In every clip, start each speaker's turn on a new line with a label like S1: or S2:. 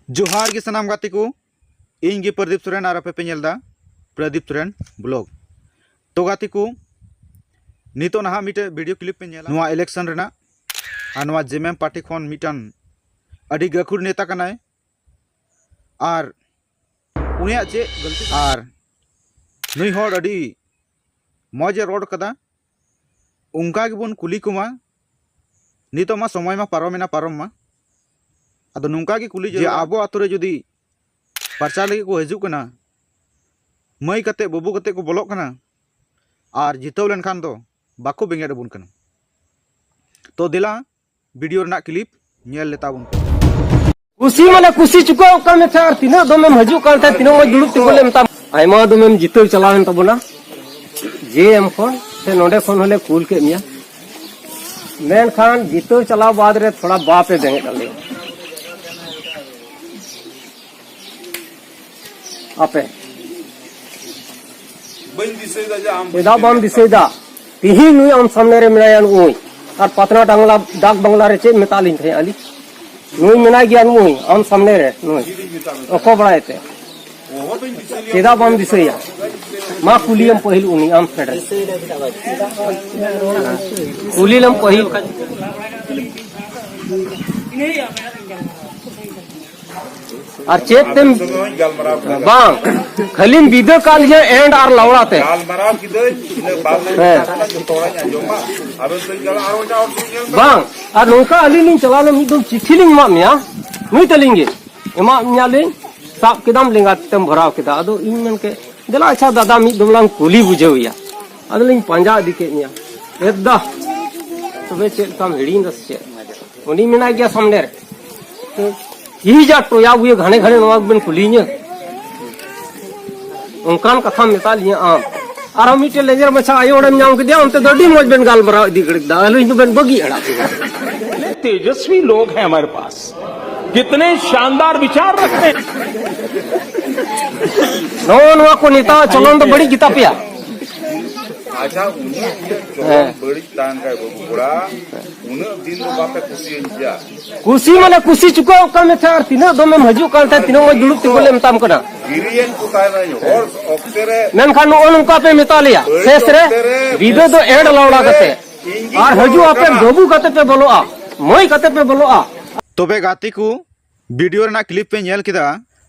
S1: जोहार के सनाम गाते को इन गे प्रदीप सोरेन और आपे पे नेलदा प्रदीप सोरेन ब्लॉग तो गाते को नितो नहा मिटे वीडियो क्लिप पे नेला नुआ इलेक्शन रेना और नुआ जेएमएम पार्टी खन मिटन अडी गखुर नेता कनाय और उनिया चे गलती और नुई होड़ अडी मौजे रोड कदा उनका गेबन कुली कुमा नितो मा समय मा पारमेना पारम मा अदो नुंका की कुली जे आबो आतुरे जुदी परचा लगे को हजू कना मई कते बबू कते को बोलो कना और जितव लेनखान दो बाको बेंगेड बुन कना तो दिला वीडियो रना क्लिप नेल लेता बुन
S2: कुसी माने कुसी चुका का में चार तीनो दो में हजू काल था तीनो में दुलुक तिगोले मता आयमा दो में जितव चलावेन तबना जे एम कोन से नोडे कोन हले कूल के मिया मेन खान जितव चलाव बाद रे थोड़ा बापे देंगे डाले आपे बेदा बम दिसेदा तिही नुई आम सामने रे मिलायन उई और पतना डांगला डाक बंगला रे चे मेतालिन थे अली नुई मिना गया नुई आम सामने रे नुई ओको बड़ायते बेदा बम दिसेया मा कुलियम पहिल उनी आम फेडर कुलियम पहिल और चेक तेम बांग खलीम विदे काल ये एंड आर लवड़ाते बांग और नौका अली लिंग चला ले मिदुम चिट्ठी लिंग मा मिया नुई तलिंगे एमा मिया लिंग साब किदम लिंगा तम भराव किदा अदो इन मन के दला अच्छा दादा मी दुमलांग कुली बुझेविया अदो लिंग पंजा दिके मिया एदा तबे चेक काम हिड़ीन दस चे उनी मिना गया सामने रे ही जा टोया हुए घने घने नवाब बन कुलीने उनकान कथा मिसाल ये आम और हम इटे लेजर मछा आयो ओडम नाम के दिया उनते दडी मोज बन गाल बरा दी गड़ दाल इन बन बगी अड़ा
S3: तेजस्वी लोग हैं हमारे पास कितने शानदार विचार रखते हैं
S2: नो को नेता चलन तो बड़ी गीता पिया
S4: अच्छा बड़ी तान का बुरा उन दिन दो बापे खुशी किया
S2: कुसी माने कुसी चुका का में चार तीनो दो में हजू काल था तीनो में दुलुक तिगोले मताम कना
S4: गिरियन को ताय नहीं और ऑक्टेरे
S2: मेन खान उनका पे मिता लिया शेष रे विदे तो एड लौड़ा कते और हजू आपे गबू कते पे बोलो आ मोई कते पे बोलो आ
S1: तबे गाती को वीडियो रना क्लिप पे नेल किदा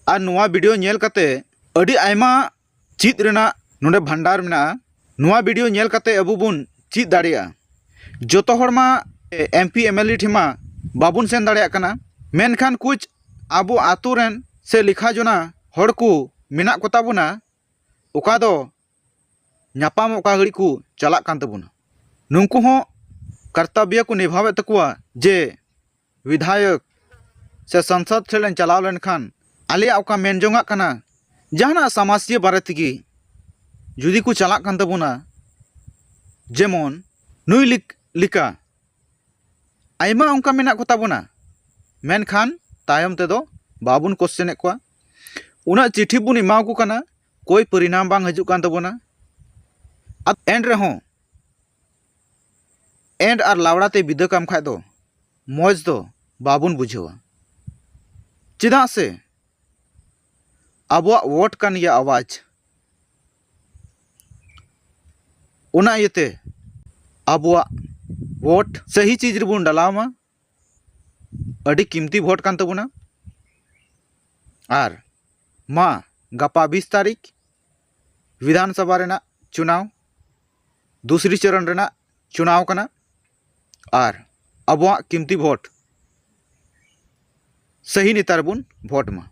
S1: और नुआ वीडियो नेल कते अडी आयमा चीत रना नोडे भंडार मेना नुआ वीडियो नेल कते अबु बुन चीत दाड़िया जोतो हरमा एमपी एमएलए ठिमा बाबुन सेन दाड़िया कना मेनखान कुछ आबो आतु रेन से लिखा जोना हड़ को मेना को ताबुना ओका दो न्यापाम ओका घड़ी को चला कान ताबुना नुंकु हो कर्तव्य को निभावे तकुआ जे विधायक से संसद ठेलन चलाव लेनखान आलिया ओका मेनजोंगा कना जहाना समाजीय बारे तगी जुदी को चला कान ताबुना जेमन नुई लिका आयमा उनका मेना को ताबुना मेनखान तायम तेदो बाबुन क्वेश्चन को उना चिट्ठी बुन इमाव को कना कोई परिणाम बांग हजू कान ताबुना अब एंड रहो एंड और लावड़ाते विदा काम खाय दो मौज दो बाबुन बुझेवा चिदा से आबुआ वोट कान या आवाज उना येते आबुआ वोट सही चीज रिबुन डालामा अडी कीमती वोट कान तबुना और मा गपा 20 तारीख विधानसभा रेना चुनाव दूसरी चरण रेना चुनाव कना और आबुआ कीमती वोट सही नेता रिबुन वोट मा।